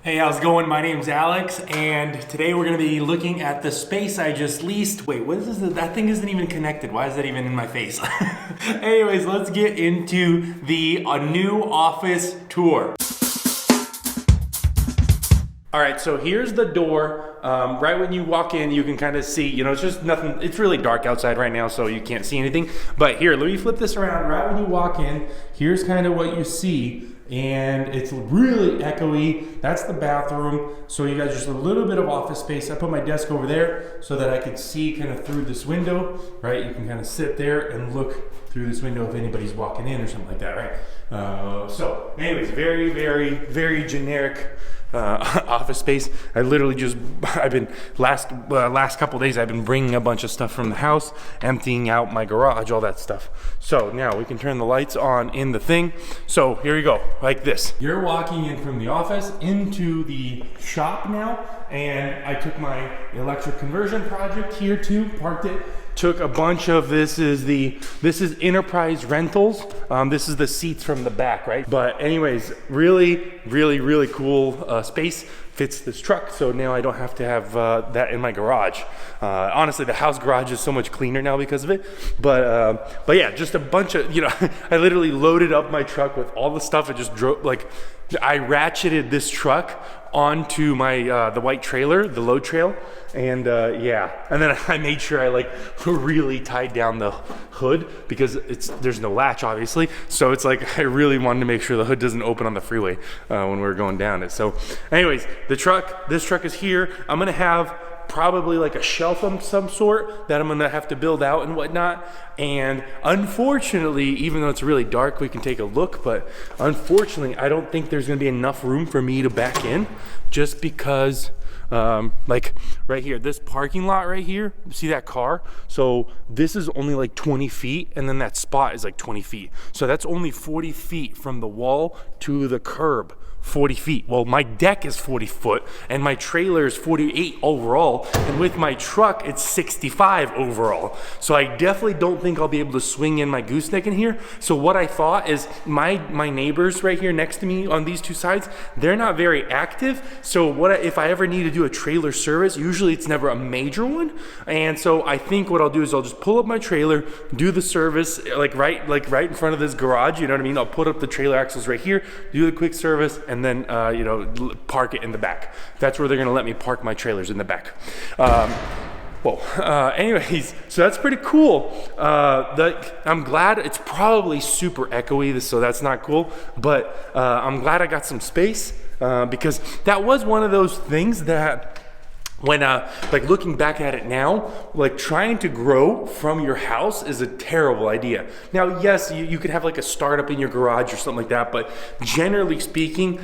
Hey, how's it going? My name's Alex, and today we're going to be looking at the space I just leased. Wait, what is this? That thing isn't even connected. Why is that even in my face? Anyways, let's get into the new office tour. All right, so here's the door. Right when you walk in, you can kind of see, it's just nothing. It's really dark outside right now, so you can't see anything. But here, let me flip this around. Right when you walk in, here's kind of what you see. And it's really echoey. That's the bathroom. So you got just a little bit of office space. I put my desk over there so that I could see kind of through this window, right? You can kind of sit there and look through this window if anybody's walking in or something like that, right? So anyways, very, very, very generic office space. I've been last couple days, I've been bringing a bunch of stuff from the house, emptying out my garage, all that stuff. So now we can turn the lights on in the thing. So here we go, like this. You're walking in from the office into the shop now, and I took my electric conversion project here too, parked it. Took a bunch of this is Enterprise Rentals. This is the seats from the back, right? But anyways, really, really, really cool space. Fits this truck, so now I don't have to have that in my garage. Honestly, the house garage is so much cleaner now because of it. But yeah, just a bunch of, I literally loaded up my truck with all the stuff. I just drove, I ratcheted this truck onto my the white trailer, the load trail, and yeah, and then I made sure I really tied down the hood because there's no latch obviously, so it's like I really wanted to make sure the hood doesn't open on the freeway when we're going down it. So anyways, this truck is here. I'm gonna have probably like a shelf of some sort that I'm gonna have to build out and whatnot. And unfortunately, even though it's really dark, we can take a look, but unfortunately, I don't think there's gonna be enough room for me to back in just because like right here, this parking lot right here, see that car? So this is only like 20 feet and then that spot is like 20 feet. So that's only 40 feet from the wall to the curb. 40 feet. Well, my deck is 40 foot and my trailer is 48 overall, and with my truck it's 65 overall. So I definitely don't think I'll be able to swing in my gooseneck in here. So what I thought is my neighbors right here next to me on these two sides, they're not very active. So if I ever need to do a trailer service, usually it's never a major one. And so I think what I'll do is I'll just pull up my trailer, do the service right in front of this garage, you know what I mean? I'll put up the trailer axles right here, do the quick service, and then park it in the back. That's where they're gonna let me park my trailers, in the back. Anyways, so that's pretty cool. I'm glad. It's probably super echoey, so that's not cool, but I'm glad I got some space because that was one of those things that when looking back at it now, trying to grow from your house is a terrible idea. Now, yes, you could have a startup in your garage or something like that, but generally speaking,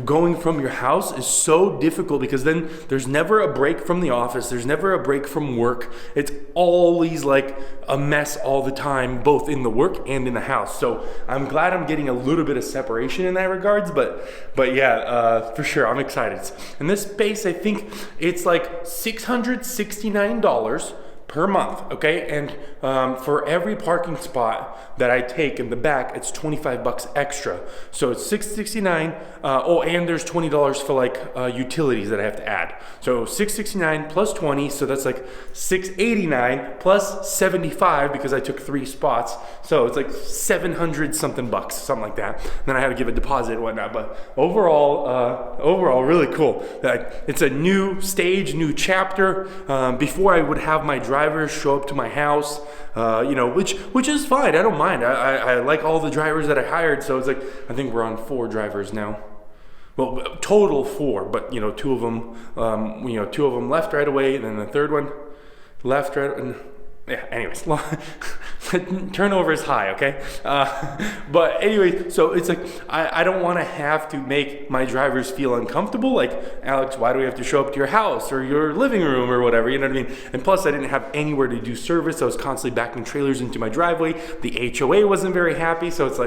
going from your house is so difficult because then there's never a break from the office, there's never a break from work. It's always a mess all the time, both in the work and in the house. So I'm glad I'm getting a little bit of separation in that regards, but yeah, for sure, I'm excited. In this space, I think it's $669 per month, okay? And for every parking spot that I take in the back, it's 25 bucks extra. So it's $669. And there's $20 for utilities that I have to add. So $669 plus 20, so that's $689 plus 75 because I took 3 spots. So it's $700 something bucks, something like that. Then I had to give a deposit and whatnot. But overall, really cool. It's a new stage, new chapter. Before I would have my drivers show up to my house, which is fine. I don't mind. I like all the drivers that I hired. So it's I think we're on 4 drivers now. Well, total 4, but 2 of them, 2 of them left right away, and then the third one left right. And yeah. Anyways, turnover is high. Okay. But anyway, so it's I don't want to have to make my drivers feel uncomfortable. Alex, why do we have to show up to your house or your living room or whatever? You know what I mean? And plus, I didn't have anywhere to do service. I was constantly backing trailers into my driveway. The HOA wasn't very happy, so it's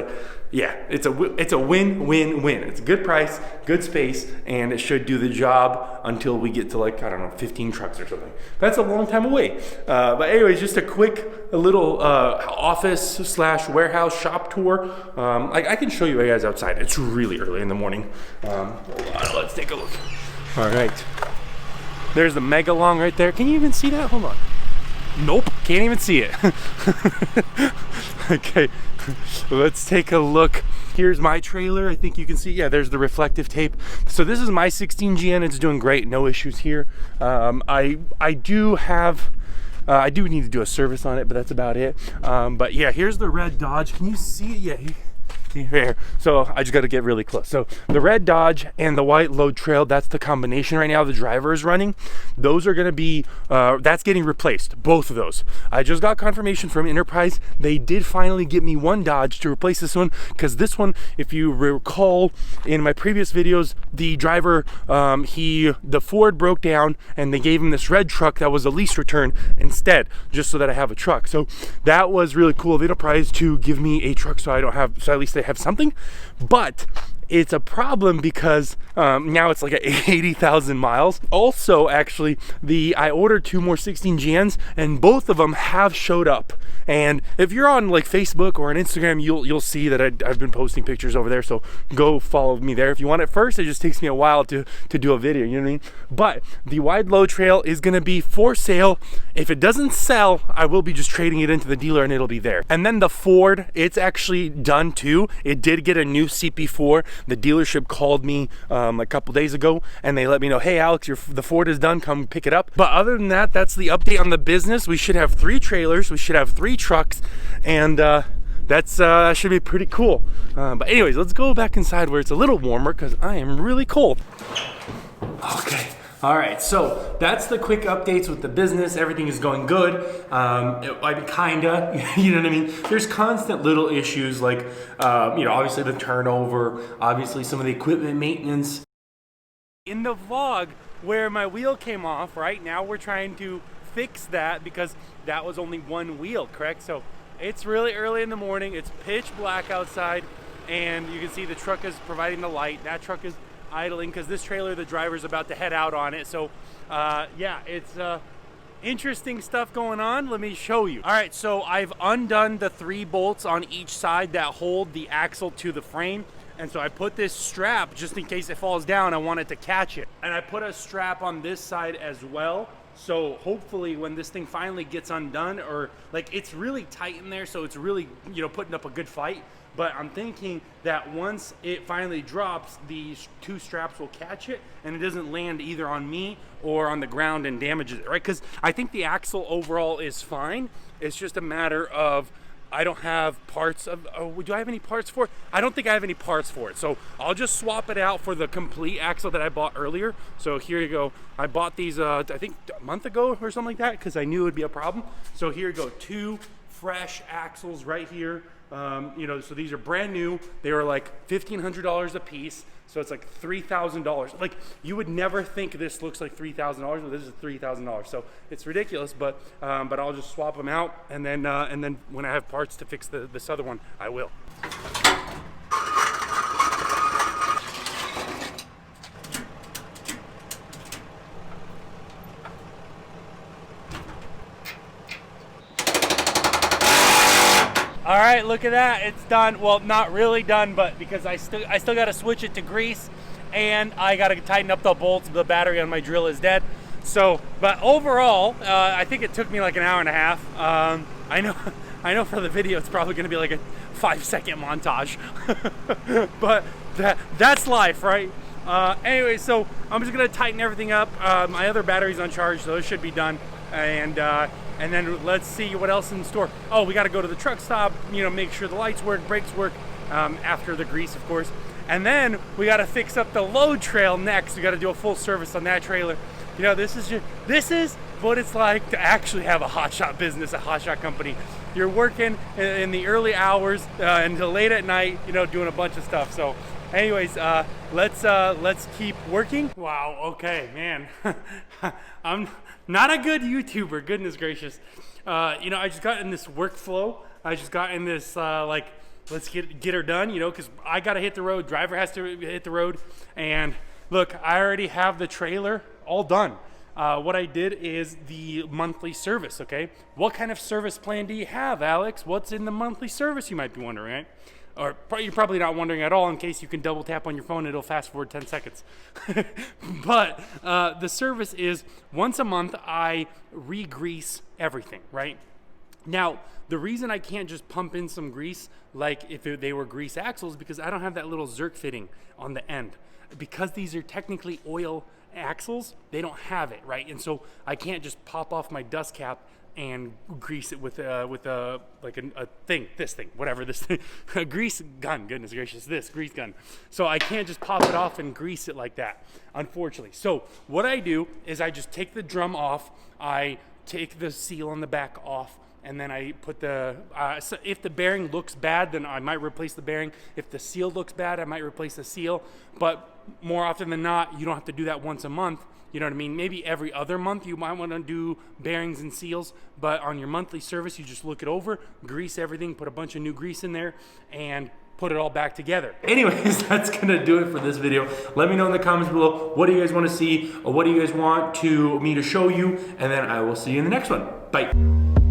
yeah, it's a win-win-win. It's a good price, good space, and it should do the job until we get to like, I don't know, 15 trucks or something. That's a long time away. But anyways, just a little office slash warehouse shop tour. I can show you guys outside. It's really early in the morning. Hold on, let's take a look. All right. There's the Megalong right there. Can you even see that? Hold on. Nope, can't even see it. Okay, let's take a look. Here's my trailer. I think you can see, yeah, there's the reflective tape. So this is my 16GN. It's doing great, no issues here. I do need to do a service on it, but that's about it. But yeah, here's the red Dodge. Can you see it? Yeah. Here. So I just got to get really close. So the red Dodge and the white Load Trail, that's the combination right now the driver is running. Those are going to be, that's getting replaced, both of those. I just got confirmation from Enterprise. They did finally get me one Dodge to replace this one, because this one, if you recall in my previous videos, the driver, the Ford broke down and they gave him this red truck that was a lease return instead, just so that I have a truck. So that was really cool of Enterprise to give me a truck, so at least they have something. But it's a problem because now it's like at 80,000 miles. Also, actually, I ordered 2 more 16GNs and both of them have showed up. And if you're on like Facebook or on Instagram, you'll see that I've been posting pictures over there. So go follow me there if you want it first. It just takes me a while to do a video, you know what I mean? But the wide Load Trail is gonna be for sale. If it doesn't sell, I will be just trading it into the dealer and it'll be there. And then the Ford, it's actually done too. It did get a new CP4. The dealership called me a couple days ago and they let me know, hey Alex, the Ford is done, come pick it up. But other than that, that's the update on the business. We should have 3 trailers, we should have 3 trucks, and that should be pretty cool. But anyways, let's go back inside where it's a little warmer because I am really cold. Okay. All right, so that's the quick updates with the business. Everything is going good. Kinda, you know what I mean? There's constant little issues like, obviously the turnover, obviously some of the equipment maintenance. In the vlog where my wheel came off, right now we're trying to fix that because that was only one wheel, correct? So it's really early in the morning. It's pitch black outside, and you can see the truck is providing the light. That truck is idling because this trailer, the driver's about to head out on it. So yeah, it's interesting stuff going on. Let me show you. All right, so I've undone the 3 bolts on each side that hold the axle to the frame. And so I put this strap just in case it falls down. I want it to catch it. And I put a strap on this side as well. So hopefully when this thing finally gets undone, or like it's really tight in there, so it's really, putting up a good fight. But I'm thinking that once it finally drops, these 2 straps will catch it and it doesn't land either on me or on the ground and damages it, right? Because I think the axle overall is fine. It's just a matter of, I don't have parts of, do I have any parts for it? I don't think I have any parts for it. So I'll just swap it out for the complete axle that I bought earlier. So here you go. I bought these, I think a month ago or something like that, because I knew it would be a problem. So here you go, 2 fresh axles right here. So these are brand new. They were like $1,500 a piece. So it's like $3,000. Like you would never think this looks like $3,000, but this is $3,000. So it's ridiculous, but I'll just swap them out. And then when I have parts to fix this other one, I will. All right, look at that, it's done. Well, not really done, but because I still got to switch it to grease, and I got to tighten up the bolts. The battery on my drill is dead. So, but overall, I think it took me like an hour and a half. I know for the video it's probably going to be like a 5-second montage, but that's life, right? Anyway, so I'm just going to tighten everything up. My other battery's on charge, so it should be done, and then let's see what else in store. Oh, we got to go to the truck stop, make sure the lights work, brakes work, after the grease, of course. And then we got to fix up the Load Trail next. We got to do a full service on that trailer. This is what it's like to actually have a hotshot business, a hotshot company. You're working in the early hours until late at night, doing a bunch of stuff. So anyways, let's keep working. Wow, okay, man. I'm not a good YouTuber, goodness gracious. I just got in this workflow. I just got in this let's get her done, you know, because I got to hit the road, driver has to hit the road. And look, I already have the trailer all done. What I did is the monthly service, okay? What kind of service plan do you have, Alex? What's in the monthly service, you might be wondering, right? Or you're probably not wondering at all. In case you can double tap on your phone, it'll fast forward 10 seconds. But the service is once a month I re-grease everything, right? Now, the reason I can't just pump in some grease like if they were grease axles, because I don't have that little Zerk fitting on the end. Because these are technically oil axles, they don't have it, right? And so I can't just pop off my dust cap and grease it with a thing, whatever this thing, a grease gun, goodness gracious, this grease gun. So I can't just pop it off and grease it like that, unfortunately. So what I do is I just take the drum off, I take the seal on the back off, and then I put the, so if the bearing looks bad, then I might replace the bearing. If the seal looks bad, I might replace the seal. But more often than not, you don't have to do that once a month. You know what I mean? Maybe every other month you might want to do bearings and seals, but on your monthly service, you just look it over, grease everything, put a bunch of new grease in there, and put it all back together. Anyways, that's gonna do it for this video. Let me know in the comments below, what do you guys want to see, or what do you guys want me to show you, and then I will see you in the next one. Bye.